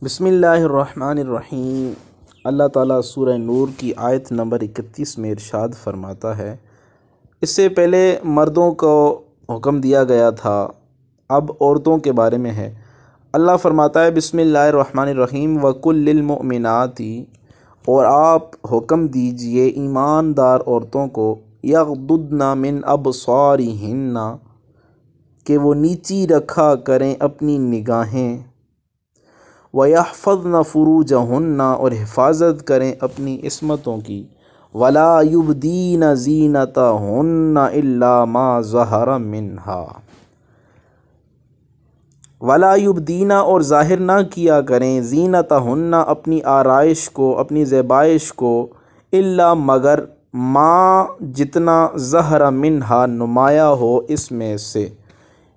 بسم اللہ الرحمن الرحیم۔ اللہ تعالیٰ سورہ نور کی آیت نمبر 31 میں ارشاد فرماتا ہے، اس سے پہلے مردوں کو حکم دیا گیا تھا، اب عورتوں کے بارے میں ہے۔ اللہ فرماتا ہے بسم اللہ الرحمن الرحیم وَقُلْ لِلْمُؤْمِنَاتِ، اور آپ حکم دیجئے ایماندار عورتوں کو، یغضضن من ابصارہن، کہ وہ نیچی رکھا کریں اپنی نگاہیں، وَيَحْفَظْنَ فُرُوجَهُنَّ، اور حفاظت کریں اپنی عصمتوں کی، وَلَا يُبْدِينَ زِينَتَهُنَّ إِلَّا مَا ظَهَرَ مِنْهَا، وَلَا يُبْدِينَ، اور ظاہر نہ کیا کریں، زِينَتَهُنَّ، اپنی آرائش کو، اپنی زیبائش کو، إِلَّا مگر، ما جتنا، ظَهَرَ مِنْهَا نمایاں ہو اس میں سے،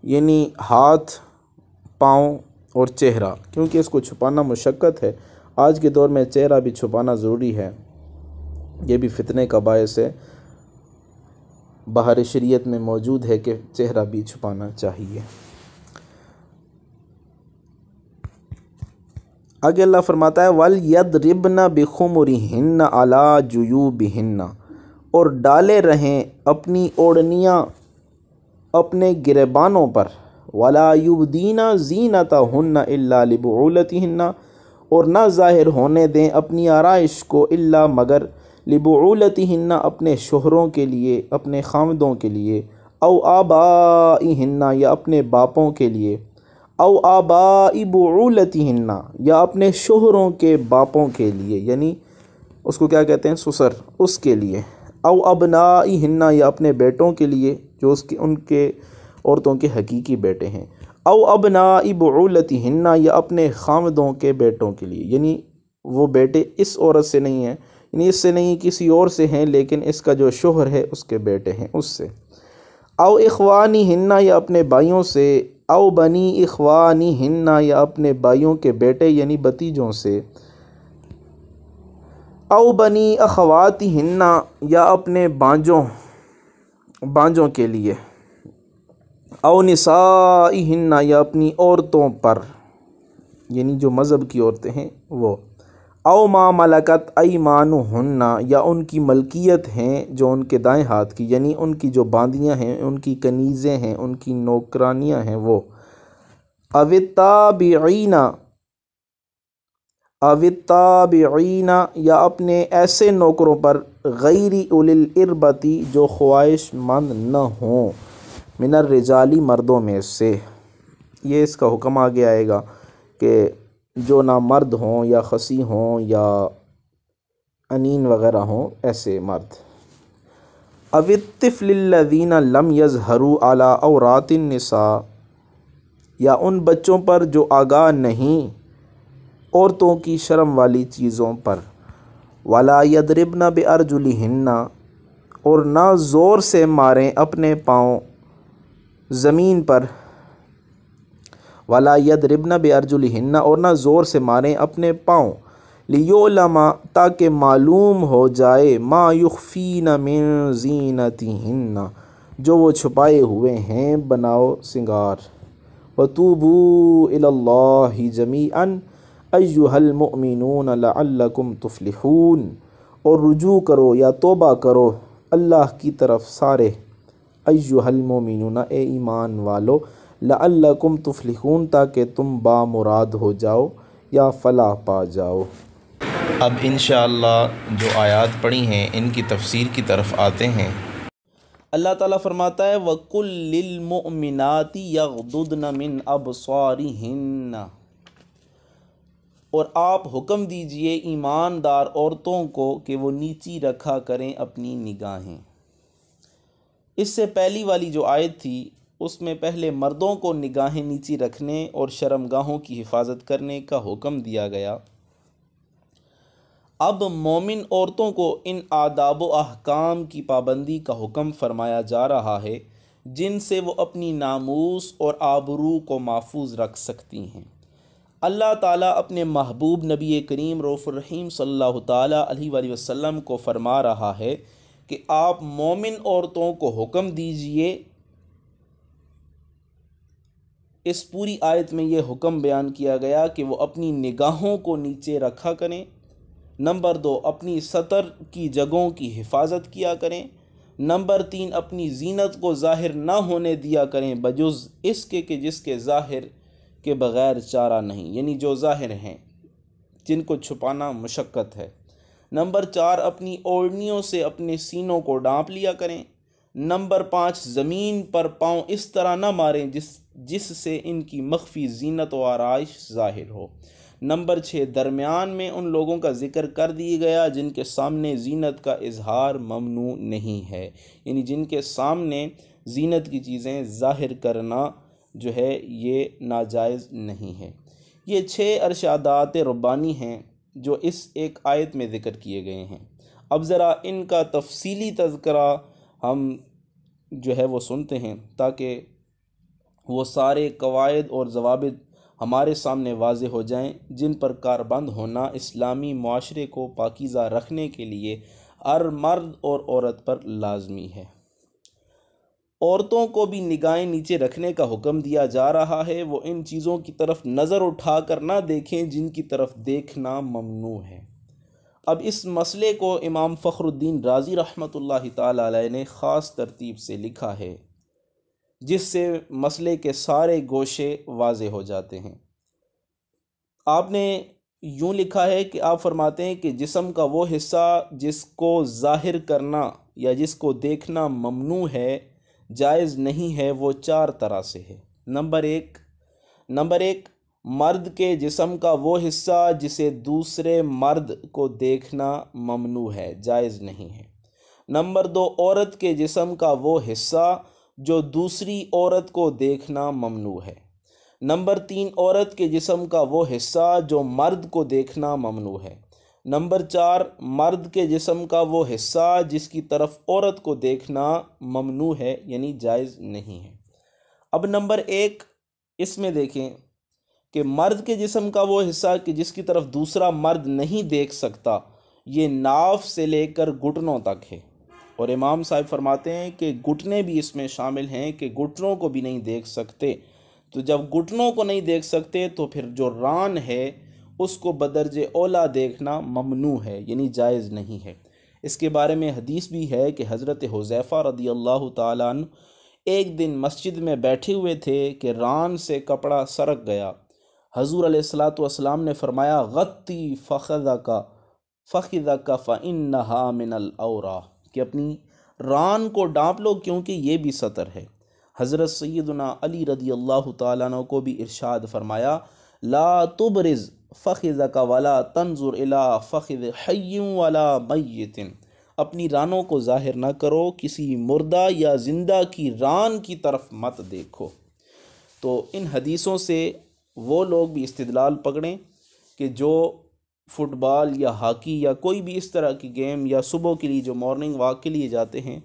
یعنی ہاتھ، پاؤں اور چہرہ، کیونکہ اس کو چھپانا مشقت ہے۔ آج کے دور میں چہرہ بھی چھپانا ضروری ہے، یہ بھی فتنے کا باعث ہے۔ بہر شریعت میں موجود ہے کہ چہرہ بھی چھپانا چاہیے۔ آگے اللہ فرماتا ہے وَلْيَضْرِبْنَ بِخُمُرِهِنَّ عَلَى جُيُوبِهِنَّ، اور ڈالے رہیں اپنی اوڑھنیاں اپنے گریبانوں پر، وَلَا يُبْدِينَ زِينَتَهُنَّ إِلَّا لِبُعُولَتِهِنَّ، اور نہ ظاہر ہونے دیں اپنی آرائش کو، الا مگر، لِبُعُولَتِهِنَّ، اپنے شوہروں کے لیے، اپنے خاوندوں کے لیے، او آبائِهِنَّ، یا اپنے باپوں کے لیے، او آبائی بُعُولَتِهِنَّ، یا اپنے شوہروں کے باپوں کے لیے، یعنی اس کو کیا کہتے ہیں، سسر، اس کے لیے، او ابنائِهِنَّ، یا اپنے بیٹوں کے لیے جو ان کے عورتوں کے حقیقی بیٹے ہیں، او ابناء بعولتہن، یا اپنے خامدوں کے بیٹوں کے لیے، یعنی وہ بیٹے اس عورت سے نہیں ہیں، یعنی اس سے نہیں کسی اور سے ہیں، لیکن اس کا جو شوہر ہے اس کے بیٹے ہیں اس سے، او اخوانہن، یا اپنے بھائیوں سے، او بنی اخوانہن، یا اپنے بھائیوں کے بیٹے یعنی بھتیجوں سے، او بنی اخواتہن، یا اپنے بانجوں کے لیے، او نسائہن، یا اپنی عورتوں پر، یعنی جو مذہب کی عورتیں ہیں وہ، او ما ملکت ایمانہن، یا ان کی ملکیت ہیں جو ان کے دائیں ہاتھ کی، یعنی ان کی جو باندیاں ہیں، ان کی کنیزیں ہیں، ان کی نوکرانیاں ہیں وہ، او التابعین، یا اپنے ایسے نوکروں پر، غیر اولی الاربتی، جو خواہش مند نہ ہوں، من الرجالی، مردوں میں سے۔ یہ اس کا حکم آگے آئے گا کہ جو نہ مرد ہوں یا خصی ہوں یا انین وغیرہ ہوں، ایسے مرد۔ او الطفل الذین لم یظہروا علی عورات النساء، یا ان بچوں پر جو آگاہ نہیں عورتوں کی شرم والی چیزوں پر، ولا یضربن بارجلہن، اور نہ زور سے ماریں اپنے پاؤں زمین پر، ولا یضربن بارجلہن، اور نہ زور سے ماریں اپنے پاؤں، لیعلم، تاکہ معلوم ہو جائے، ما یخفین من زینتہن، جو وہ چھپائے ہوئے ہیں بناؤ سنگار، وتوبوا الی اللہ جمیعا ایھا المؤمنون لعلکم تفلحون، اور رجوع کرو یا توبہ کرو اللہ کی طرف سارے، ایھا المؤمنون، اے ایمان والو، لعلکم تفلحون، تاکہ تم بامراد ہو جاؤ یا فلاح پا جاؤ۔ اب انشاءاللہ جو آیات پڑھی ہیں ان کی تفسیر کی طرف آتے ہیں۔ اللہ تعالیٰ فرماتا ہے وَقُلْ لِلْمُؤْمِنَاتِ يَغْضُضْنَ مِنْ أَبْصَارِهِنَّ، اور آپ حکم دیجئے ایماندار عورتوں کو کہ وہ نیچی رکھا کریں اپنی نگاہیں۔ اس سے پہلی والی جو آیت تھی اس میں پہلے مردوں کو نگاہیں نیچی رکھنے اور شرمگاہوں کی حفاظت کرنے کا حکم دیا گیا، اب مومن عورتوں کو ان آداب و احکام کی پابندی کا حکم فرمایا جا رہا ہے جن سے وہ اپنی ناموس اور آبرو کو محفوظ رکھ سکتی ہیں۔ اللہ تعالیٰ اپنے محبوب نبی کریم رؤوف الرحیم صلی اللہ تعالیٰ علیہ وآلہ وسلم کو فرما رہا ہے کہ آپ مومن عورتوں کو حکم دیجئے اس پوری آیت میں یہ حکم بیان کیا گیا کہ وہ اپنی نگاہوں کو نیچے رکھا کریں۔ نمبر 2، اپنی سطر کی جگہوں کی حفاظت کیا کریں۔ نمبر 3، اپنی زینت کو ظاہر نہ ہونے دیا کریں بجز اس کے کہ جس کے ظاہر کے بغیر چارہ نہیں، یعنی جو ظاہر ہیں جن کو چھپانا مشقت ہے۔ نمبر 4، اپنی اوڑھنیوں سے اپنے سینوں کو ڈانپ لیا کریں۔ نمبر 5، زمین پر پاؤں اس طرح نہ ماریں جس سے ان کی مخفی زینت و آرائش ظاہر ہو۔ نمبر 6، درمیان میں ان لوگوں کا ذکر کر دیا گیا جن کے سامنے زینت کا اظہار ممنوع نہیں ہے، یعنی جن کے سامنے زینت کی چیزیں ظاہر کرنا جو ہے یہ ناجائز نہیں ہے۔ یہ 6 ارشادات ربانی ہیں جو اس ایک آیت میں ذکر کیے گئے ہیں۔ اب ذرا ان کا تفصیلی تذکرہ ہم جو ہے وہ سنتے ہیں تاکہ وہ سارے قواعد اور ضوابط ہمارے سامنے واضح ہو جائیں جن پر کاربند ہونا اسلامی معاشرے کو پاکیزہ رکھنے کے لیے ہر مرد اور عورت پر لازمی ہے۔ عورتوں کو بھی نگاہیں نیچے رکھنے کا حکم دیا جا رہا ہے، وہ ان چیزوں کی طرف نظر اٹھا کر نہ دیکھیں جن کی طرف دیکھنا ممنوع ہے۔ اب اس مسئلے کو امام فخر الدین رازی رحمۃ اللہ تعالی علیہ نے خاص ترتیب سے لکھا ہے جس سے مسئلے کے سارے گوشے واضح ہو جاتے ہیں۔ آپ نے یوں لکھا ہے کہ آپ فرماتے ہیں کہ جسم کا وہ حصہ جس کو ظاہر کرنا یا جس کو دیکھنا ممنوع ہے، جائز نہیں ہے، وہ 4 طرح سے ہے۔ نمبر ایک، مرد کے جسم کا وہ حصہ جسے دوسرے مرد کو دیکھنا ممنوع ہے، جائز نہیں ہے۔ نمبر 2، عورت کے جسم کا وہ حصہ جو دوسری عورت کو دیکھنا ممنوع ہے۔ نمبر 3، عورت کے جسم کا وہ حصہ جو مرد کو دیکھنا ممنوع ہے۔ نمبر 4، مرد کے جسم کا وہ حصہ جس کی طرف عورت کو دیکھنا ممنوع ہے، یعنی جائز نہیں ہے۔ اب نمبر 1 اس میں دیکھیں کہ مرد کے جسم کا وہ حصہ کہ جس کی طرف دوسرا مرد نہیں دیکھ سکتا، یہ ناف سے لے کر گھٹنوں تک ہے، اور امام صاحب فرماتے ہیں کہ گھٹنے بھی اس میں شامل ہیں کہ گھٹنوں کو بھی نہیں دیکھ سکتے۔ تو جب گھٹنوں کو نہیں دیکھ سکتے تو پھر جو ران ہے اس کو بدرج اولا دیکھنا ممنوع ہے، یعنی جائز نہیں ہے۔ اس کے بارے میں حدیث بھی ہے کہ حضرت حذیفہ رضی اللہ تعالیٰ عنہ ایک دن مسجد میں بیٹھے ہوئے تھے کہ ران سے کپڑا سرک گیا۔ حضور علیہ الصلاۃ والسلام نے فرمایا غطی فخذک فإنہا من العوریٰ، کہ اپنی ران کو ڈانپ لو کیونکہ یہ بھی سطر ہے۔ حضرت سیدنا علی رضی اللہ تعالیٰ عنہ کو بھی ارشاد فرمایا لا تبرز فخذک ولا تنظر الی فخذ حی ولا میت، اپنی رانوں کو ظاہر نہ کرو، کسی مردہ یا زندہ کی ران کی طرف مت دیکھو۔ تو ان حدیثوں سے وہ لوگ بھی استدلال پکڑیں کہ جو فٹ بال یا ہاکی یا کوئی بھی اس طرح کی گیم یا صبح کے لیے جو مارننگ واک کے لیے جاتے ہیں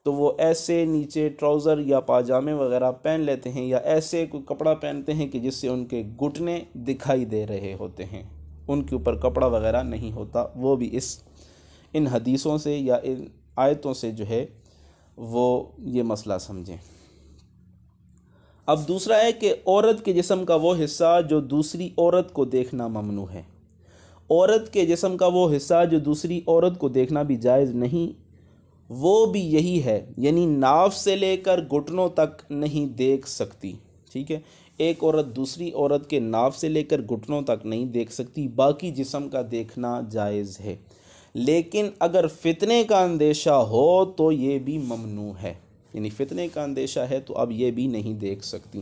تو وہ ایسے نیچے ٹراؤزر یا پاجامے وغیرہ پہن لیتے ہیں یا ایسے کوئی کپڑا پہنتے ہیں کہ جس سے ان کے گھٹنے دکھائی دے رہے ہوتے ہیں، ان کے اوپر کپڑا وغیرہ نہیں ہوتا۔ وہ بھی ان حدیثوں سے یا ان آیتوں سے جو ہے وہ یہ مسئلہ سمجھیں۔ اب دوسرا ہے کہ عورت کے جسم کا وہ حصہ جو دوسری عورت کو دیکھنا ممنوع ہے۔ عورت کے جسم کا وہ حصہ جو دوسری عورت کو دیکھنا بھی جائز نہیں، وہ بھی یہی ہے، یعنی ناف سے لے کر گھٹنوں تک نہیں دیکھ سکتی، ٹھیک ہے۔ ایک عورت دوسری عورت کے ناف سے لے کر گھٹنوں تک نہیں دیکھ سکتی، باقی جسم کا دیکھنا جائز ہے، لیکن اگر فتنے کا اندیشہ ہو تو یہ بھی ممنوع ہے، یعنی فتنے کا اندیشہ ہے تو اب یہ بھی نہیں دیکھ سکتی۔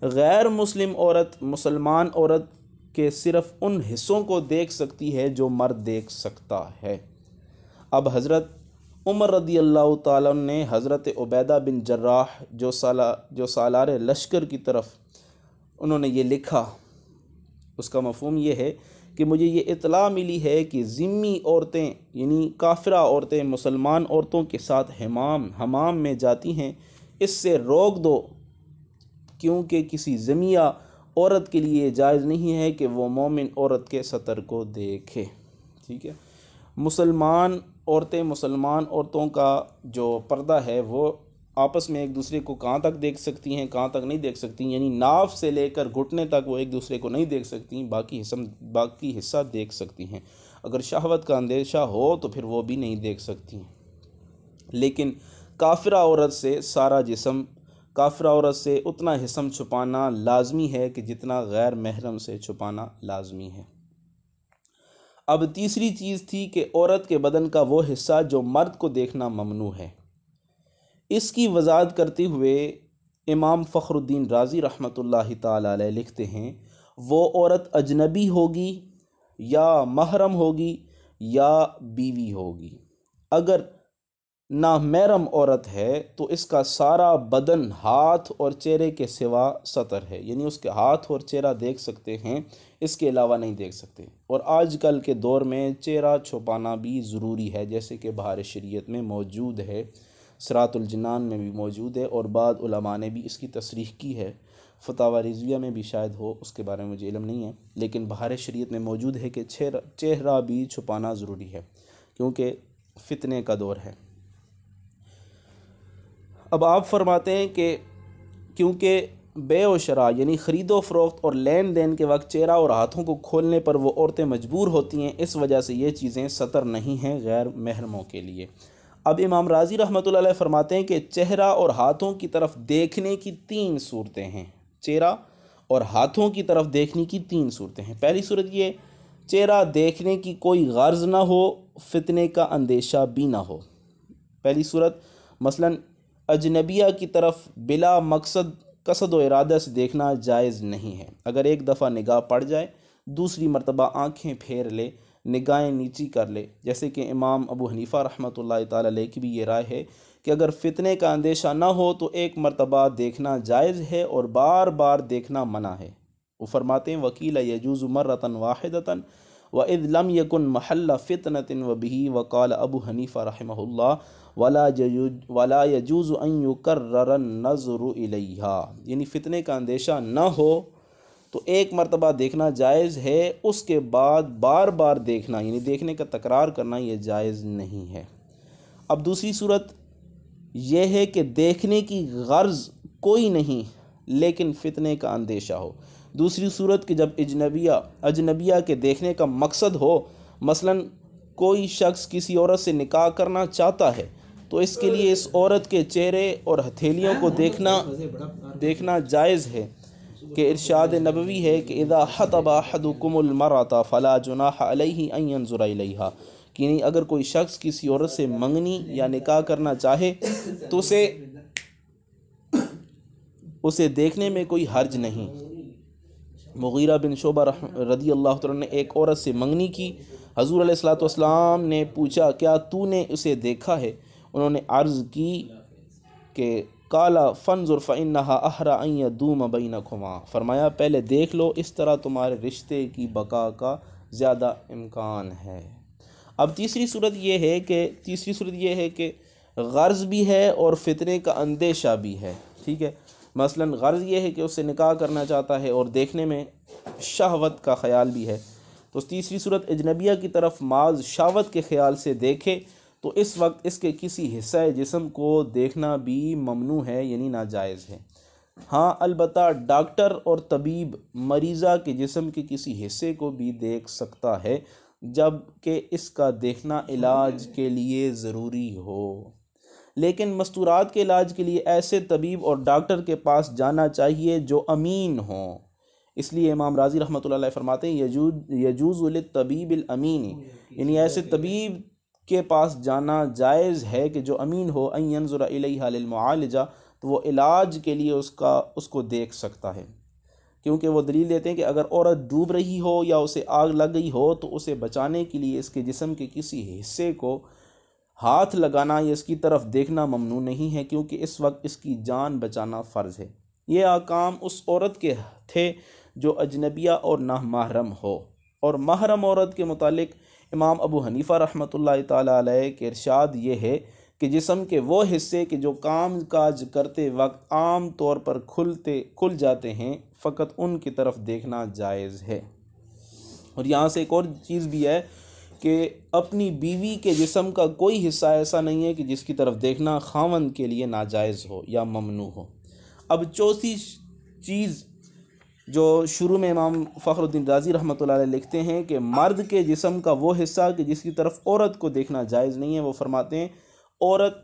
غیر مسلم عورت مسلمان عورت کے صرف ان حصوں کو دیکھ سکتی ہے جو مرد دیکھ سکتا ہے۔ اب حضرت عمر رضی اللہ تعالیٰ نے حضرت عبیدہ بن جراح جو سالار لشکر کی طرف انہوں نے یہ لکھا، اس کا مفہوم یہ ہے کہ مجھے یہ اطلاع ملی ہے کہ ذمی عورتیں یعنی کافرہ عورتیں مسلمان عورتوں کے ساتھ حمام میں جاتی ہیں، اس سے روک دو، کیونکہ کسی ذمیہ عورت کے لیے جائز نہیں ہے کہ وہ مومن عورت کے سطر کو دیکھے، ٹھیک ہے۔ مسلمان عورتوں کا جو پردہ ہے وہ آپس میں ایک دوسرے کو کہاں تک دیکھ سکتی ہیں، کہاں تک نہیں دیکھ سکتی، یعنی ناف سے لے کر گھٹنے تک وہ ایک دوسرے کو نہیں دیکھ سکتی، باقی حصہ دیکھ سکتی ہیں۔ اگر شہوت کا اندیشہ ہو تو پھر وہ بھی نہیں دیکھ سکتی ہیں۔ لیکن کافرہ عورت سے سارا جسم، کافرہ عورت سے اتنا جسم چھپانا لازمی ہے کہ جتنا غیر محرم سے چھپانا لازمی ہے۔ اب تیسری چیز تھی کہ عورت کے بدن کا وہ حصہ جو مرد کو دیکھنا ممنوع ہے۔ اس کی وضاحت کرتے ہوئے امام فخر الدین رازی رحمۃ اللہ تعالی علیہ لکھتے ہیں، وہ عورت اجنبی ہوگی یا محرم ہوگی یا بیوی ہوگی۔ اگر نامحرم عورت ہے تو اس کا سارا بدن ہاتھ اور چہرے کے سوا ستر ہے، یعنی اس کے ہاتھ اور چہرہ دیکھ سکتے ہیں، اس کے علاوہ نہیں دیکھ سکتے۔ اور آج کل کے دور میں چہرہ چھپانا بھی ضروری ہے، جیسے کہ بہار شریعت میں موجود ہے، صراط الجنان میں بھی موجود ہے، اور بعض علماء نے بھی اس کی تصریح کی ہے، فتاوی رضویہ میں بھی شاید ہو، اس کے بارے میں مجھے علم نہیں ہے، لیکن بہار شریعت میں موجود ہے کہ چہرہ بھی چھپانا ضروری ہے کیونکہ فتنے کا دور ہے۔ اب آپ فرماتے ہیں کہ کیونکہ بے و شراء یعنی خرید و فروخت اور لین دین کے وقت چہرہ اور ہاتھوں کو کھولنے پر وہ عورتیں مجبور ہوتی ہیں، اس وجہ سے یہ چیزیں سطر نہیں ہیں غیر محرموں کے لیے۔ اب امام رازی رحمۃ اللہ علیہ فرماتے ہیں کہ چہرہ اور ہاتھوں کی طرف دیکھنے کی 3 صورتیں ہیں، چہرہ اور ہاتھوں کی طرف دیکھنے کی 3 صورتیں ہیں۔ پہلی صورت یہ، چہرہ دیکھنے کی کوئی غرض نہ ہو، فتنے کا اندیشہ بھی نہ ہو۔ پہلی صورت مثلاً اجنبیہ کی طرف بلا مقصد قصد و ارادہ سے دیکھنا جائز نہیں ہے۔ اگر ایک دفعہ نگاہ پڑ جائے، دوسری مرتبہ آنکھیں پھیر لے، نگاہیں نیچی کر لے، جیسے کہ امام ابو حنیفہ رحمۃ اللہ تعالی علیہ کی بھی یہ رائے ہے کہ اگر فتنے کا اندیشہ نہ ہو تو ایک مرتبہ دیکھنا جائز ہے اور بار بار دیکھنا منع ہے۔ وہ فرماتے ہیں وکیل یجوز مرۃ واحدۃ وَإِذْ لَمْ يَكُنْ مَحَلَّ فِتْنَةٍ وَبِهِ وَقَالَ ابو حنیفہ رحمہ اللہ وَلَا يَجُوزُ أَن يُكَرَّرَ النَّظْرُ إِلَيْهَا، یعنی فتنے کا اندیشہ نہ ہو تو ایک مرتبہ دیکھنا جائز ہے، اس کے بعد بار بار دیکھنا یعنی دیکھنے کا تکرار کرنا یہ جائز نہیں ہے۔ اب دوسری صورت یہ ہے کہ دیکھنے کی غرض کوئی نہیں لیکن فتنے کا اندیشہ ہو۔ دوسری صورت کہ جب اجنبیہ کے دیکھنے کا مقصد ہو، مثلاً کوئی شخص کسی عورت سے نکاح کرنا چاہتا ہے تو اس کے لیے اس عورت کے چہرے اور ہتھیلیوں کو دیکھنا جائز ہے، کہ ارشاد نبوی ہے کہ اذا خطب احدکم المرأة فلا جناح علیہ ان ينظر الیہا، کہ یعنی اگر کوئی شخص کسی عورت سے منگنی یا نکاح کرنا چاہے تو اسے دیکھنے میں کوئی حرج نہیں۔ مغیرہ بن شعبہ رضی اللہ عنہ نے ایک عورت سے منگنی کی، حضور علیہ الصلوۃ والسلام نے پوچھا کیا تو نے اسے دیکھا ہے؟ انہوں نے عرض کی کہ قال فانظر فإنها أحرى أن يدوم بينكما، فرمایا پہلے دیکھ لو، اس طرح تمہارے رشتے کی بقا کا زیادہ امکان ہے۔ اب تیسری صورت یہ ہے کہ غرض بھی ہے اور فتنے کا اندیشہ بھی ہے، ٹھیک ہے۔ مثلا غرض یہ ہے کہ اس سے نکاح کرنا چاہتا ہے اور دیکھنے میں شہوت کا خیال بھی ہے، تو تیسری صورت اجنبیہ کی طرف محض شہوت کے خیال سے دیکھے تو اس وقت اس کے کسی حصہ جسم کو دیکھنا بھی ممنوع ہے، یعنی ناجائز ہے۔ ہاں البتہ ڈاکٹر اور طبیب مریضہ کے جسم کے کسی حصے کو بھی دیکھ سکتا ہے جب کہ اس کا دیکھنا علاج کے لیے ضروری ہو، لیکن مستورات کے علاج کے لیے ایسے طبیب اور ڈاکٹر کے پاس جانا چاہیے جو امین ہوں۔ اس لیے امام رازی رحمۃ اللہ علیہ فرماتے ہیں یجوز للطبیب الامین، یعنی ایسے طبیب کے پاس جانا جائز ہے کہ جو امین ہو، ان ينظر الیہا للمعالجہ، تو وہ علاج کے لیے اس کو دیکھ سکتا ہے، کیونکہ وہ دلیل دیتے ہیں کہ اگر عورت ڈوب رہی ہو یا اسے آگ لگ گئی ہو تو اسے بچانے کے لیے اس کے جسم کے کسی حصے کو ہاتھ لگانا یا اس کی طرف دیکھنا ممنوع نہیں ہے، کیونکہ اس وقت اس کی جان بچانا فرض ہے۔ یہ احکام اس عورت کے تھے جو اجنبیہ اور نامحرم ہو، اور محرم عورت کے متعلق امام ابو حنیفہ رحمۃ اللہ تعالی علیہ کے ارشاد یہ ہے کہ جسم کے وہ حصے کہ جو کام کاج کرتے وقت عام طور پر کھل جاتے ہیں، فقط ان کی طرف دیکھنا جائز ہے۔ اور یہاں سے ایک اور چیز بھی ہے کہ اپنی بیوی کے جسم کا کوئی حصہ ایسا نہیں ہے کہ جس کی طرف دیکھنا خاوند کے لیے ناجائز ہو یا ممنوع ہو۔ اب چوتھی چیز جو شروع میں امام فخر الدین رازی رحمۃ اللہ علیہ لکھتے ہیں کہ مرد کے جسم کا وہ حصہ کہ جس کی طرف عورت کو دیکھنا جائز نہیں ہے، وہ فرماتے ہیں عورت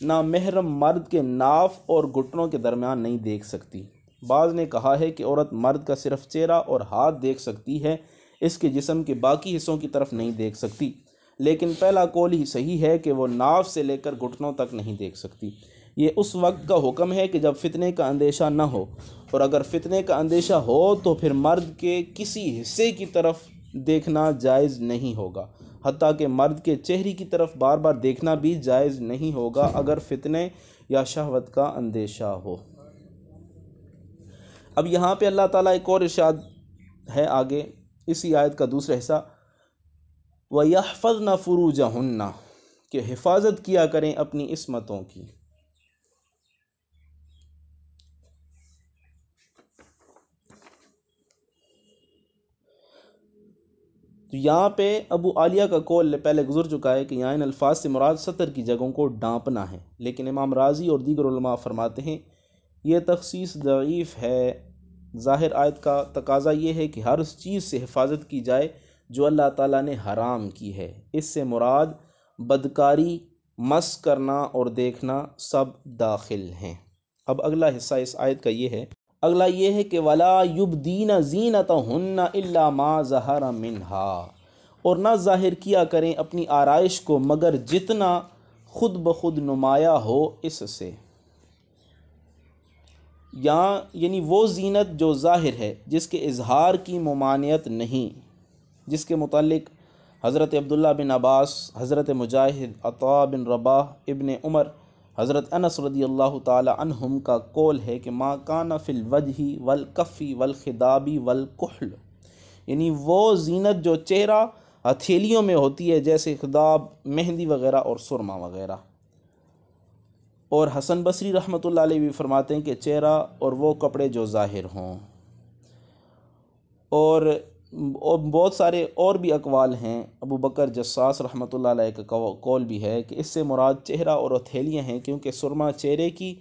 نامحرم مرد کے ناف اور گھٹنوں کے درمیان نہیں دیکھ سکتی۔ بعض نے کہا ہے کہ عورت مرد کا صرف چہرہ اور ہاتھ دیکھ سکتی ہے، اس کے جسم کے باقی حصوں کی طرف نہیں دیکھ سکتی، لیکن پہلا قول ہی صحیح ہے کہ وہ ناف سے لے کر گھٹنوں تک نہیں دیکھ سکتی۔ یہ اس وقت کا حکم ہے کہ جب فتنے کا اندیشہ نہ ہو، اور اگر فتنے کا اندیشہ ہو تو پھر مرد کے کسی حصے کی طرف دیکھنا جائز نہیں ہوگا، حتیٰ کہ مرد کے چہرے کی طرف بار بار دیکھنا بھی جائز نہیں ہوگا اگر فتنے یا شہوت کا اندیشہ ہو۔ اب یہاں پہ اللہ تعالیٰ ایک اور ارشاد ہے آگے اسی آیت کا دوسرا حصہ، وَيَحْفَظْنَ فُرُوجَهُنَّ، کہ حفاظت کیا کریں اپنی عصمتوں کی۔ تو یہاں پہ ابو عالیہ کا قول پہلے گزر چکا ہے کہ یہاں ان الفاظ سے مراد سطر کی جگہوں کو ڈانپنا ہے، لیکن امام رازی اور دیگر علماء فرماتے ہیں یہ تخصیص ضعیف ہے۔ ظاہر آیت کا تقاضا یہ ہے کہ ہر اس چیز سے حفاظت کی جائے جو اللہ تعالیٰ نے حرام کی ہے، اس سے مراد بدکاری، مس کرنا اور دیکھنا سب داخل ہیں۔ اب اگلا حصہ اس آیت کا یہ ہے، اگلا یہ ہے کہ وَلَا يُبْدِينَ زِينَتَهُنَّ إِلَّا مَا ظَهَرَ مِنْهَا، اور نہ ظاہر کیا کریں اپنی آرائش کو مگر جتنا خود بخود نمایاں ہو اس سے۔ یہاں یعنی وہ زینت جو ظاہر ہے، جس کے اظہار کی ممانعت نہیں، جس کے متعلق حضرت عبداللہ بن عباس، حضرت مجاہد، عطاء بن رباح، ابن عمر، حضرت انس رضی اللہ تعالی عنہم کا قول ہے کہ ما کان فی الوجہ والکف والخداب والکحل، یعنی وہ زینت جو چہرہ ہتھیلیوں میں ہوتی ہے جیسے خداب، مہندی وغیرہ اور سرما وغیرہ۔ اور حسن بصری رحمۃ اللہ علیہ بھی فرماتے ہیں کہ چہرہ اور وہ کپڑے جو ظاہر ہوں۔ اور بہت سارے اور بھی اقوال ہیں، ابو بکر جساس رحمۃ اللہ علیہ کا قول بھی ہے کہ اس سے مراد چہرہ اور ہتھیلیاں ہیں، کیونکہ سرما چہرے کی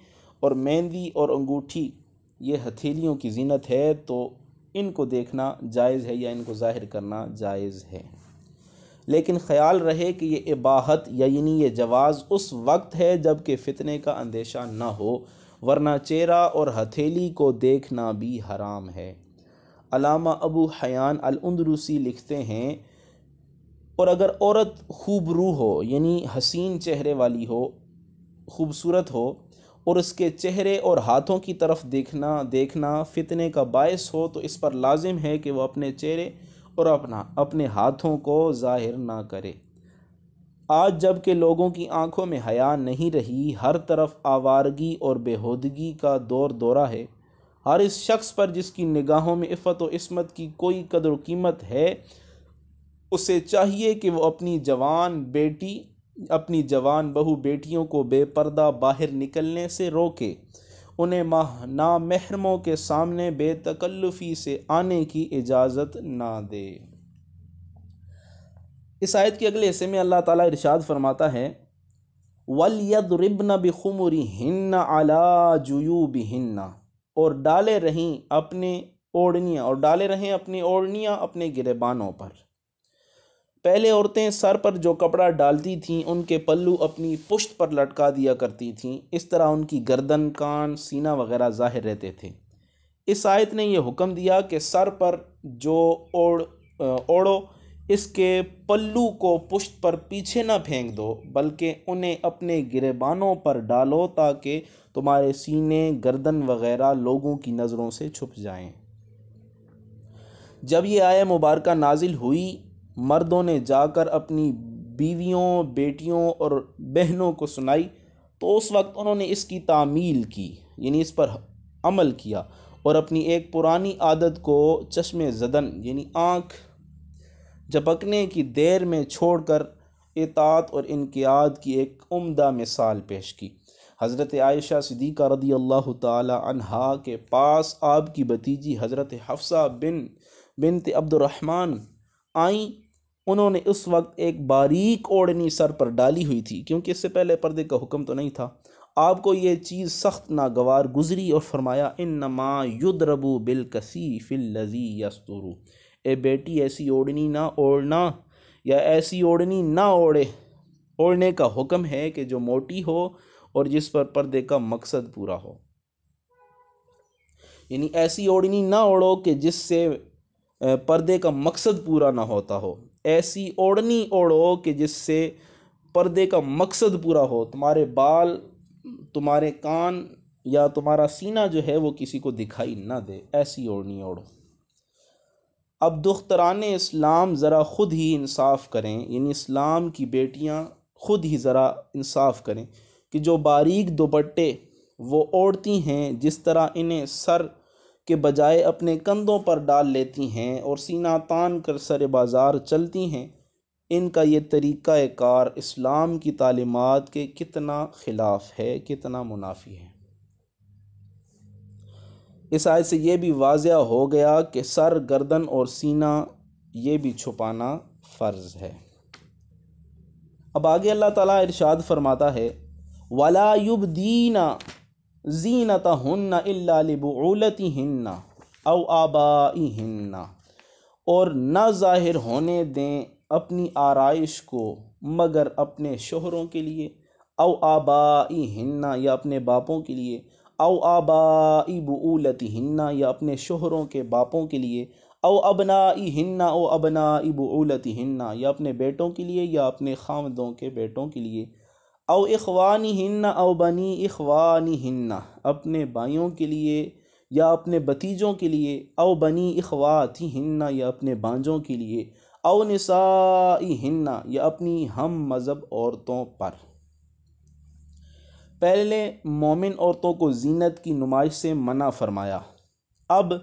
اور مہندی اور انگوٹھی یہ ہتھیلیوں کی زینت ہے، تو ان کو دیکھنا جائز ہے یا ان کو ظاہر کرنا جائز ہے۔ لیکن خیال رہے کہ یہ اباحت یا یعنی یہ جواز اس وقت ہے جب کہ فتنے کا اندیشہ نہ ہو، ورنہ چہرہ اور ہتھیلی کو دیکھنا بھی حرام ہے۔ علامہ ابو حیان الاندلسی لکھتے ہیں، اور اگر عورت خوب رو ہو یعنی حسین چہرے والی ہو، خوبصورت ہو، اور اس کے چہرے اور ہاتھوں کی طرف دیکھنا فتنے کا باعث ہو، تو اس پر لازم ہے کہ وہ اپنے چہرے اور اپنے ہاتھوں کو ظاہر نہ کرے۔ آج جب کہ لوگوں کی آنکھوں میں حیا نہیں رہی، ہر طرف آوارگی اور بےہودگی کا دورہ ہے، ہر اس شخص پر جس کی نگاہوں میں عفت و عصمت کی کوئی قدر و قیمت ہے، اسے چاہیے کہ وہ اپنی جوان بہو بیٹیوں کو بے پردہ باہر نکلنے سے روکے، انہیں نامحرموں کے سامنے بے تکلفی سے آنے کی اجازت نہ دے۔ اس آیت کے اگلے حصے میں اللہ تعالیٰ ارشاد فرماتا ہے وَلْيَضْرِبْنَ بِخُمُرِهِنَّ عَلَى جُيُوبِهِنَّ، اور ڈالے رہیں اپنی اوڑھنیاں اپنے گریبانوں پر۔ پہلے عورتیں سر پر جو کپڑا ڈالتی تھیں ان کے پلو اپنی پشت پر لٹکا دیا کرتی تھیں، اس طرح ان کی گردن، کان، سینہ وغیرہ ظاہر رہتے تھے۔ اس آیت نے یہ حکم دیا کہ سر پر جو اوڑھو، اس کے پلو کو پشت پر پیچھے نہ پھینک دو، بلکہ انہیں اپنے گریبانوں پر ڈالو تاکہ تمہارے سینے، گردن وغیرہ لوگوں کی نظروں سے چھپ جائیں۔ جب یہ آیہ مبارکہ نازل ہوئی، مردوں نے جا کر اپنی بیویوں، بیٹیوں اور بہنوں کو سنائی، تو اس وقت انہوں نے اس کی تعمیل کی، یعنی اس پر عمل کیا، اور اپنی ایک پرانی عادت کو چشم زدن یعنی آنکھ جھپکنے کی دیر میں چھوڑ کر اطاعت اور انقیاد کی ایک عمدہ مثال پیش کی۔ حضرت عائشہ صدیقہ رضی اللہ تعالی عنہا کے پاس آپ کی بھتیجی حضرت حفصہ بنت عبد الرحمن آئیں انہوں نے اس وقت ایک باریک اوڑھنی سر پر ڈالی ہوئی تھی، کیونکہ اس سے پہلے پردے کا حکم تو نہیں تھا۔ آپ کو یہ چیز سخت ناگوار گزری اور فرمایا انما یضرب بالکثیف الذی یستر، اے بیٹی ایسی اوڑھنی نہ اوڑھنا، یا ایسی اوڑھنی نہ اوڑھنے کا حکم ہے کہ جو موٹی ہو اور جس پر پردے کا مقصد پورا ہو۔ یعنی ایسی اوڑھنی نہ اوڑھو کہ جس سے پردے کا مقصد پورا نہ ہوتا ہو، ایسی اوڑھنی اوڑھو کہ جس سے پردے کا مقصد پورا ہو، تمہارے بال، تمہارے کان یا تمہارا سینہ جو ہے وہ کسی کو دکھائی نہ دے، ایسی اوڑھنی اوڑھو۔ اب دختران اسلام ذرا خود ہی انصاف کریں، یعنی اسلام کی بیٹیاں خود ہی ذرا انصاف کریں کہ جو باریک دوپٹے وہ اوڑھتی ہیں، جس طرح انہیں سر کے بجائے اپنے کندھوں پر ڈال لیتی ہیں اور سینہ تان کر سر بازار چلتی ہیں، ان کا یہ طریقہ کار اسلام کی تعلیمات کے کتنا خلاف ہے، کتنا منافی ہے۔ اس آیت سے یہ بھی واضح ہو گیا کہ سر، گردن اور سینہ یہ بھی چھپانا فرض ہے۔ اب آگے اللہ تعالیٰ ارشاد فرماتا ہے وَلَا يُبْدِينَ زِينَتَهُنَّ إِلَّا لِبُعُولَتِهِنَّ أَوْ آبَائِهِنَّ، اور نہ ظاہر ہونے دیں اپنی آرائش کو مگر اپنے شوہروں کے لیے، او آبائہن یا اپنے باپوں کے لیے، او آبائی بعولتہن یا اپنے شوہروں کے باپوں کے لیے، او ابنائہن او ابنائی بعولتہن یا اپنے بیٹوں کے لیے یا اپنے خاوندوں کے بیٹوں کے لیے، او اخوانہن او بنی اخوانہن اپنے بھائیوں کے لیے یا اپنے بھتیجوں کے لیے، او بنی اخواتہن یا اپنے بانجوں کے لیے، او نسائہن یا اپنی ہم مذہب عورتوں پر۔ پہلے مومن عورتوں کو زینت کی نمائش سے منع فرمایا، اب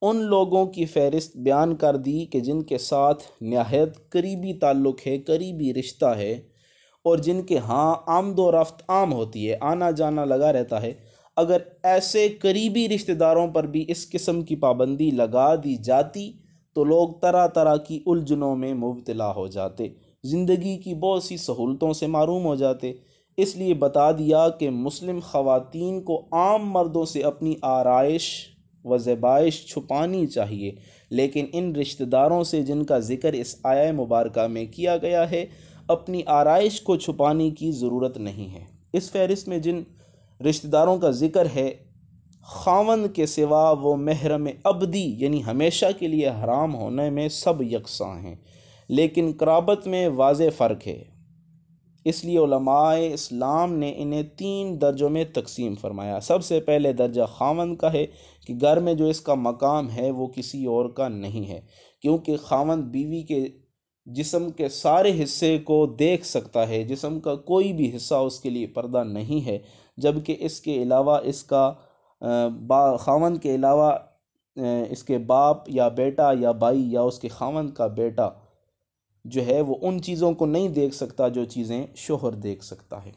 ان لوگوں کی فہرست بیان کر دی کہ جن کے ساتھ نہایت قریبی تعلق ہے، قریبی رشتہ ہے، اور جن کے ہاں آمد و رفت عام ہوتی ہے، آنا جانا لگا رہتا ہے۔ اگر ایسے قریبی رشتہ داروں پر بھی اس قسم کی پابندی لگا دی جاتی تو لوگ طرح طرح کی الجھنوں میں مبتلا ہو جاتے، زندگی کی بہت سی سہولتوں سے محروم ہو جاتے۔ اس لیے بتا دیا کہ مسلم خواتین کو عام مردوں سے اپنی آرائش و زیبائش چھپانی چاہیے، لیکن ان رشتہ داروں سے جن کا ذکر اس آیہ مبارکہ میں کیا گیا ہے، اپنی آرائش کو چھپانے کی ضرورت نہیں ہے۔ اس فہرست میں جن رشتہ داروں کا ذکر ہے، خاوند کے سوا وہ محرم ابدی یعنی ہمیشہ کے لیے حرام ہونے میں سب یکساں ہیں، لیکن قرابت میں واضح فرق ہے۔ اس لیے علماء اسلام نے انہیں 3 درجوں میں تقسیم فرمایا۔ سب سے پہلے درجہ خاوند کا ہے کہ گھر میں جو اس کا مقام ہے وہ کسی اور کا نہیں ہے، کیونکہ خاوند بیوی کے جسم کے سارے حصے کو دیکھ سکتا ہے، جسم کا کوئی بھی حصہ اس کے لیے پردہ نہیں ہے، جبکہ اس کے علاوہ اس کا خاوند کے علاوہ اس کے باپ یا بیٹا یا بھائی یا اس کے خاوند کا بیٹا جو ہے وہ ان چیزوں کو نہیں دیکھ سکتا جو چیزیں شوہر دیکھ سکتا ہے۔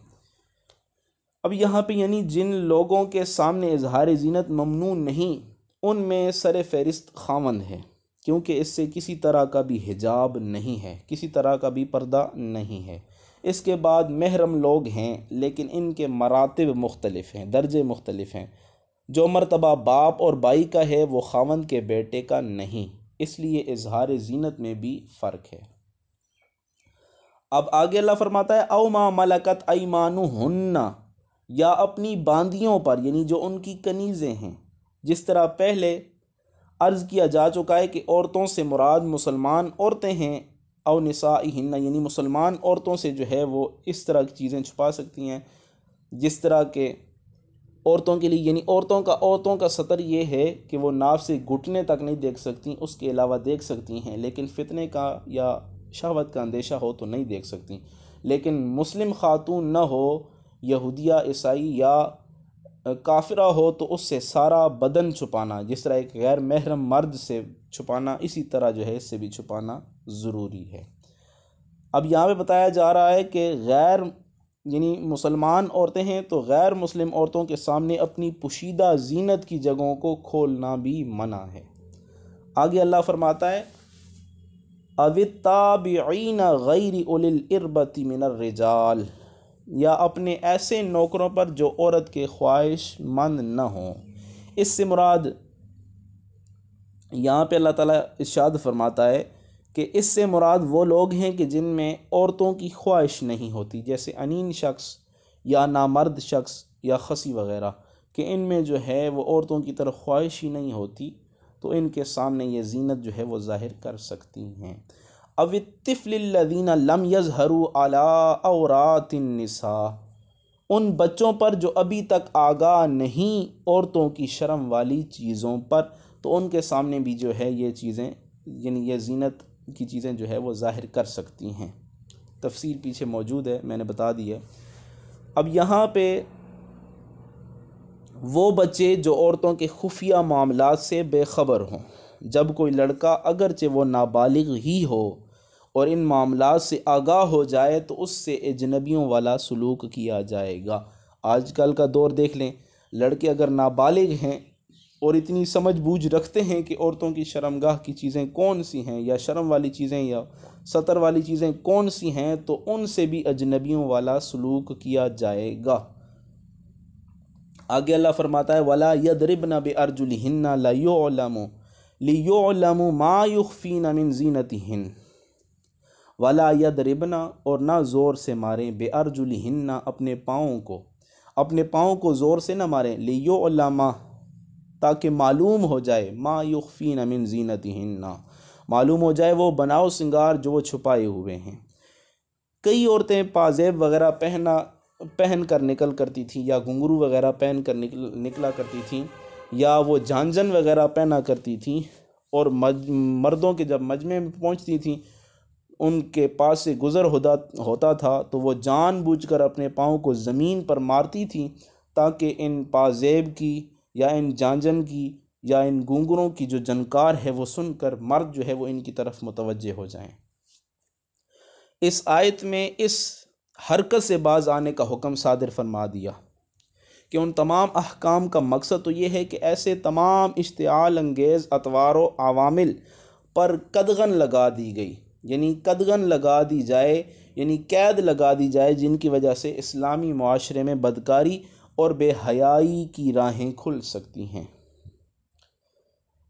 اب یہاں پہ یعنی جن لوگوں کے سامنے اظہار زینت ممنوع نہیں، ان میں سر فہرست خاوند ہے، کیونکہ اس سے کسی طرح کا بھی حجاب نہیں ہے، کسی طرح کا بھی پردہ نہیں ہے۔ اس کے بعد محرم لوگ ہیں، لیکن ان کے مراتب مختلف ہیں، درجے مختلف ہیں۔ جو مرتبہ باپ اور بھائی کا ہے وہ خاوند کے بیٹے کا نہیں، اس لیے اظہار زینت میں بھی فرق ہے۔ اب آگے اللہ فرماتا ہے او ما ملکت ایمانہن، یا اپنی باندیوں پر، یعنی جو ان کی کنیزیں ہیں، جس طرح پہلے عرض کیا جا چکا ہے کہ عورتوں سے مراد مسلمان عورتیں ہیں، او نسائہن یعنی مسلمان عورتوں سے جو ہے وہ اس طرح کی چیزیں چھپا سکتی ہیں، جس طرح کہ عورتوں کے لیے یعنی عورتوں کا سطر یہ ہے کہ وہ ناف سے گھٹنے تک نہیں دیکھ سکتی، اس کے علاوہ دیکھ سکتی ہیں، لیکن فتنے کا یا شہوت کا اندیشہ ہو تو نہیں دیکھ سکتی۔ لیکن مسلم خاتون نہ ہو، یہودیہ، عیسائی یا کافرہ ہو تو اس سے سارا بدن چھپانا، جس طرح ایک غیر محرم مرد سے چھپانا، اسی طرح جو ہے اس سے بھی چھپانا ضروری ہے۔ اب یہاں پہ بتایا جا رہا ہے کہ یعنی مسلمان عورتیں ہیں تو غیر مسلم عورتوں کے سامنے اپنی پوشیدہ زینت کی جگہوں کو کھولنا بھی منع ہے۔ آگے اللہ فرماتا ہے او التابعین غیر اولی الاربۃ من الرجال، یا اپنے ایسے نوکروں پر جو عورت کے خواہش مند نہ ہوں۔ اس سے مراد یہاں پہ اللہ تعالیٰ ارشاد فرماتا ہے کہ اس سے مراد وہ لوگ ہیں کہ جن میں عورتوں کی خواہش نہیں ہوتی، جیسے انین شخص یا نامرد شخص یا خصی وغیرہ، کہ ان میں جو ہے وہ عورتوں کی طرف خواہش ہی نہیں ہوتی، تو ان کے سامنے یہ زینت جو ہے وہ ظاہر کر سکتی ہیں۔ او الطفل الذین لم یظہروا علی عورات النساء، ان بچوں پر جو ابھی تک آگاہ نہیں عورتوں کی شرم والی چیزوں پر، تو ان کے سامنے بھی جو ہے یہ چیزیں، یعنی یہ زینت کی چیزیں جو ہے وہ ظاہر کر سکتی ہیں۔ تفصیل پیچھے موجود ہے، میں نے بتا دی ہے۔ اب یہاں پہ وہ بچے جو عورتوں کے خفیہ معاملات سے بے خبر ہوں، جب کوئی لڑکا اگرچہ وہ نابالغ ہی ہو اور ان معاملات سے آگاہ ہو جائے تو اس سے اجنبیوں والا سلوک کیا جائے گا۔ آج کل کا دور دیکھ لیں، لڑکے اگر نابالغ ہیں اور اتنی سمجھ بوجھ رکھتے ہیں کہ عورتوں کی شرمگاہ کی چیزیں کون سی ہیں، یا شرم والی چیزیں یا ستر والی چیزیں کون سی ہیں، تو ان سے بھی اجنبیوں والا سلوک کیا جائے گا۔ آگے اللہ فرماتا ہے وَلَا يَضْرِبْنَ بِأَرْجُلِهِنَّ لِيُعْلَمُ مَا يُخْفِينَ مِنْ زِينَتِهِنَّ، وَلَا يَضْرِبْنَ، اور نہ زور سے ماریں، بِأَرْجُلِهِنَّ اپنے پاؤں کو زور سے نہ ماریں، لِيُعْلَمَ تاکہ معلوم ہو جائے، ما یخفین من زینتہن، معلوم ہو جائے وہ بناؤ سنگار جو وہ چھپائے ہوئے ہیں۔ کئی عورتیں پازیب وغیرہ پہن کر نکل کرتی تھیں، یا گھنگرو وغیرہ پہن کر نکلا کرتی تھیں، یا وہ جھانجھن وغیرہ پہنا کرتی تھیں، اور مردوں کے جب مجمع میں پہنچتی تھیں ان کے پاس سے گزر ہوتا تھا تو وہ جان بوجھ کر اپنے پاؤں کو زمین پر مارتی تھیں تاکہ ان پازیب کی یا ان جانجن کی یا ان گونگروں کی جو جنکار ہے وہ سن کر مرد جو ہے وہ ان کی طرف متوجہ ہو جائیں۔ اس آیت میں اس حرکت سے باز آنے کا حکم صادر فرما دیا کہ ان تمام احکام کا مقصد تو یہ ہے کہ ایسے تمام اشتعال انگیز اطوار و عوامل پر قدغن لگا دی گئی، یعنی قدغن لگا دی جائے، یعنی قید لگا دی جائے، جن کی وجہ سے اسلامی معاشرے میں بدکاری اور بے حیائی کی راہیں کھل سکتی ہیں۔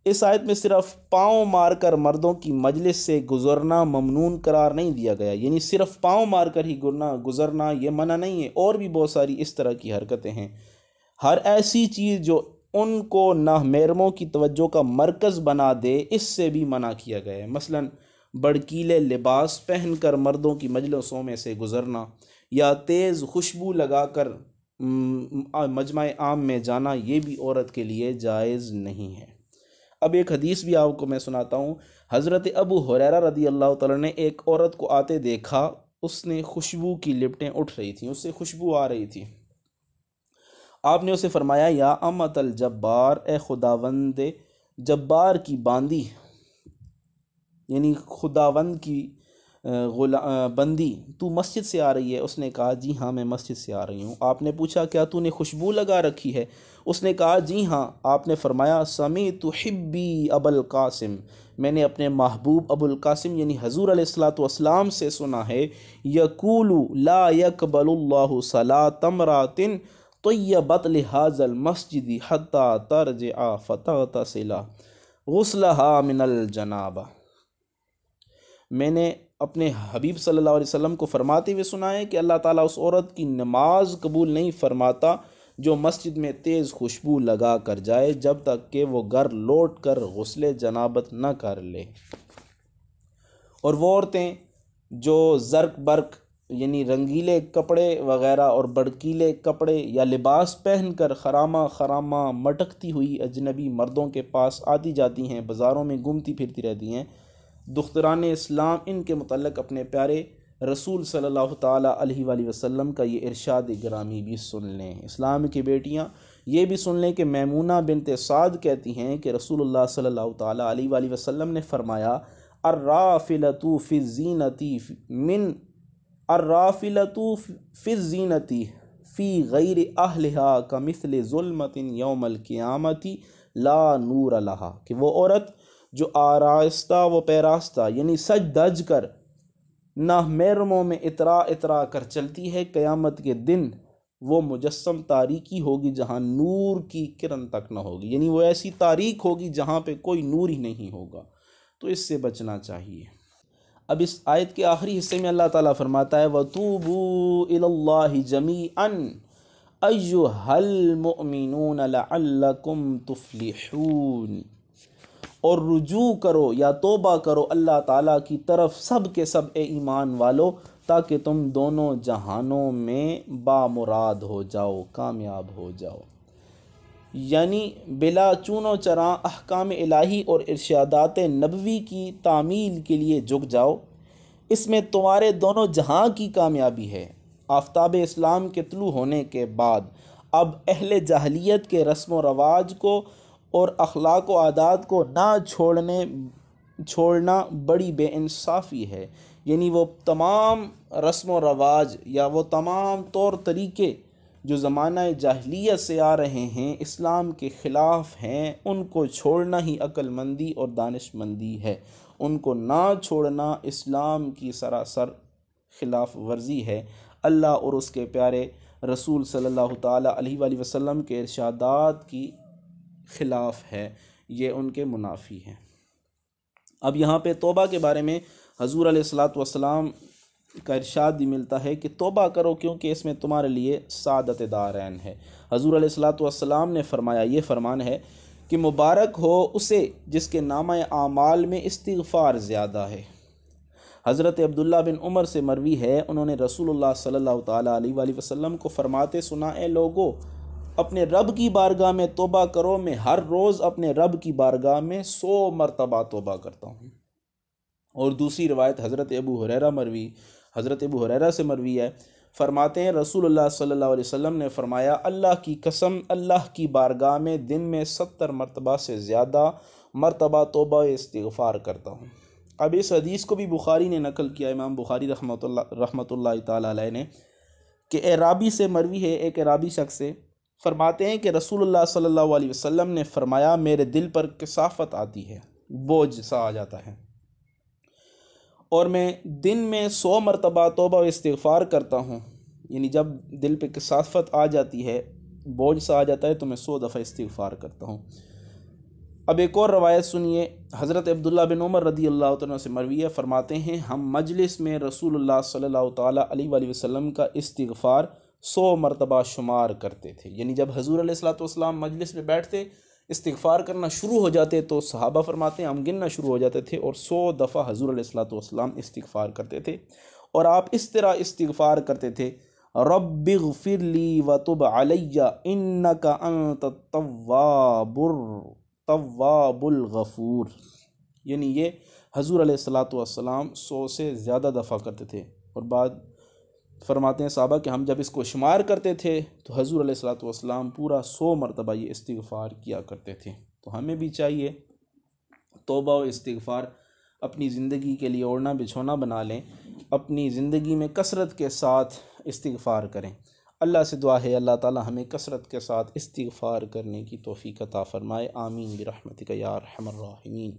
اس آیت میں صرف پاؤں مار کر مردوں کی مجلس سے گزرنا ممنون قرار نہیں دیا گیا، یعنی صرف پاؤں مار کر ہی گزرنا یہ منع نہیں ہے، اور بھی بہت ساری اس طرح کی حرکتیں ہیں۔ ہر ایسی چیز جو ان کو نامحرموں کی توجہ کا مرکز بنا دے، اس سے بھی منع کیا گیا ہے۔ مثلاً بڑکیلے لباس پہن کر مردوں کی مجلسوں میں سے گزرنا، یا تیز خوشبو لگا کر مجمع عام میں جانا، یہ بھی عورت کے لیے جائز نہیں ہے۔ اب ایک حدیث بھی آپ کو میں سناتا ہوں۔ حضرت ابو ہریرہ رضی اللہ تعالیٰ نے ایک عورت کو آتے دیکھا، اس نے خوشبو کی لپٹیں اٹھ رہی تھیں، اس سے خوشبو آ رہی تھی۔ آپ نے اسے فرمایا یا امت الجبار، اے خداوند جبار کی باندی، یعنی خداوند کی بندی، تو مسجد سے آ رہی ہے؟ اس نے کہا جی ہاں میں مسجد سے آ رہی ہوں۔ آپ نے پوچھا کیا تو نے خوشبو لگا رکھی ہے؟ اس نے کہا جی ہاں۔ آپ نے فرمایا سمیت حبی ابو القاسم، میں نے اپنے محبوب ابو القاسم یعنی حضور علیہ الصلاۃ والسلام سے سنا ہے، یقول لا يقبل اللہ صلاۃ امرأۃ طیبت لہذا المسجد حتی ترجع فتغتسل غسلها من الجنابہ۔ میں نے اپنے حبیب صلی اللہ علیہ وسلم کو فرماتے ہوئے سنا ہے کہ اللہ تعالیٰ اس عورت کی نماز قبول نہیں فرماتا جو مسجد میں تیز خوشبو لگا کر جائے، جب تک کہ وہ گھر لوٹ کر غسل جنابت نہ کر لے۔ اور وہ عورتیں جو زرق برق یعنی رنگیلے کپڑے وغیرہ اور بڑکیلے کپڑے یا لباس پہن کر خرامہ مٹکتی ہوئی اجنبی مردوں کے پاس آتی جاتی ہیں، بازاروں میں گھومتی پھرتی رہتی ہیں، دختران اسلام ان کے متعلق اپنے پیارے رسول صلی اللہ تعالیٰ علیہ وآلہ وسلم کا یہ ارشاد گرامی بھی سن لیں۔ اسلام کی بیٹیاں یہ بھی سن لیں کہ میمونہ بنت سعد کہتی ہیں کہ رسول اللہ صلی اللہ تعالیٰ علیہ وآلہ وسلم نے فرمایا الرافلۃ فی الزینۃ فی غیر اہلہا کمثل ظلمۃ یوم القیامۃ لا نور لہا، کہ وہ عورت جو آراستہ و پیراستہ یعنی سج دج کر محرموں میں اترا کر چلتی ہے، قیامت کے دن وہ مجسم تاریکی ہوگی جہاں نور کی کرن تک نہ ہوگی، یعنی وہ ایسی تاریک ہوگی جہاں پہ کوئی نور ہی نہیں ہوگا، تو اس سے بچنا چاہیے۔ اب اس آیت کے آخری حصے میں اللہ تعالیٰ فرماتا ہے وَتُوبُوا إِلَى اللَّهِ جَمِيعًا أَيُّهَا الْمُؤْمِنُونَ لَعَلَّكُمْ تُفْلِحُونَ، اور رجوع کرو یا توبہ کرو اللہ تعالیٰ کی طرف سب کے سب اے ایمان والو، تاکہ تم دونوں جہانوں میں بامراد ہو جاؤ، کامیاب ہو جاؤ۔ یعنی بلا چون و چراں احکام الہی اور ارشادات نبوی کی تعمیل کے لیے جھک جاؤ، اس میں تمہارے دونوں جہاں کی کامیابی ہے۔ آفتاب اسلام کے طلوع ہونے کے بعد اب اہل جاہلیت کے رسم و رواج کو اور اخلاق و عادات کو نہ چھوڑنا بڑی بے انصافی ہے، یعنی وہ تمام رسم و رواج یا وہ تمام طور طریقے جو زمانہ جاہلیت سے آ رہے ہیں، اسلام کے خلاف ہیں، ان کو چھوڑنا ہی عقل مندی اور دانش مندی ہے۔ ان کو نہ چھوڑنا اسلام کی سراسر خلاف ورزی ہے، اللہ اور اس کے پیارے رسول صلی اللہ تعالیٰ علیہ وآلہ وسلم کے ارشادات کی خلاف ہے، یہ ان کے منافی ہے۔ اب یہاں پہ توبہ کے بارے میں حضور علیہ الصلاۃ والسلام کا ارشاد بھی ملتا ہے کہ توبہ کرو کیونکہ اس میں تمہارے لیے سعادت دارین ہے۔ حضور علیہ الصلاۃ والسلام نے فرمایا، یہ فرمان ہے کہ مبارک ہو اسے جس کے نامہ اعمال میں استغفار زیادہ ہے۔ حضرت عبداللہ بن عمر سے مروی ہے، انہوں نے رسول اللہ صلی اللہ تعالیٰ علیہ وآلہ وسلم کو فرماتے سنا، اے لوگو اپنے رب کی بارگاہ میں توبہ کرو، میں ہر روز اپنے رب کی بارگاہ میں 100 مرتبہ توبہ کرتا ہوں۔ اور دوسری روایت حضرت ابو ہریرہ سے مروی ہے، فرماتے ہیں رسول اللہ صلی اللہ علیہ وسلم نے فرمایا، اللہ کی قسم اللہ کی بارگاہ میں دن میں 70 مرتبہ سے زیادہ مرتبہ توبہ استغفار کرتا ہوں۔ اب اس حدیث کو بھی بخاری نے نقل کیا، امام بخاری رحمۃ اللہ تعالیٰ علیہ نے، کہ اعرابی سے مروی ہے، ایک اعرابی شخص سے فرماتے ہیں کہ رسول اللہ صلی اللہ علیہ وسلم نے فرمایا، میرے دل پر کثافت آتی ہے، بوجھ سا آ جاتا ہے، اور میں دن میں 100 مرتبہ توبہ و استغفار کرتا ہوں۔ یعنی جب دل پہ کثافت آ جاتی ہے، بوجھ سا آ جاتا ہے، تو میں 100 دفعہ استغفار کرتا ہوں۔ اب ایک اور روایت سنیے، حضرت عبداللہ بن عمر رضی اللہ عنہ سے مروی ہے، فرماتے ہیں ہم مجلس میں رسول اللہ صلی اللہ تعالیٰ علیہ وآلہ وسلم کا استغفار 100 مرتبہ شمار کرتے تھے۔ یعنی جب حضور علیہ الصلوۃ والسلام مجلس میں بیٹھتے، استغفار کرنا شروع ہو جاتے تو صحابہ فرماتے ہیں ہم گننا شروع ہو جاتے تھے، اور 100 دفعہ حضور علیہ الصلوۃ والسلام استغفار کرتے تھے، اور آپ اس طرح استغفار کرتے تھے، رب اغفر لی وتب علی انک انت التواب الغفور۔ یعنی یہ حضور علیہ الصلوۃ والسلام 100 سے زیادہ دفعہ کرتے تھے، اور بعد فرماتے ہیں صحابہ کہ ہم جب اس کو شمار کرتے تھے تو حضور علیہ الصلوۃ والسلام پورا 100 مرتبہ یہ استغفار کیا کرتے تھے۔ تو ہمیں بھی چاہیے توبہ و استغفار اپنی زندگی کے لیے اوڑھنا بچھونا بنا لیں، اپنی زندگی میں کثرت کے ساتھ استغفار کریں۔ اللہ سے دعا ہے اللہ تعالی ہمیں کثرت کے ساتھ استغفار کرنے کی توفیق عطا فرمائے، آمین برحمتک یا ارحم الراحمین۔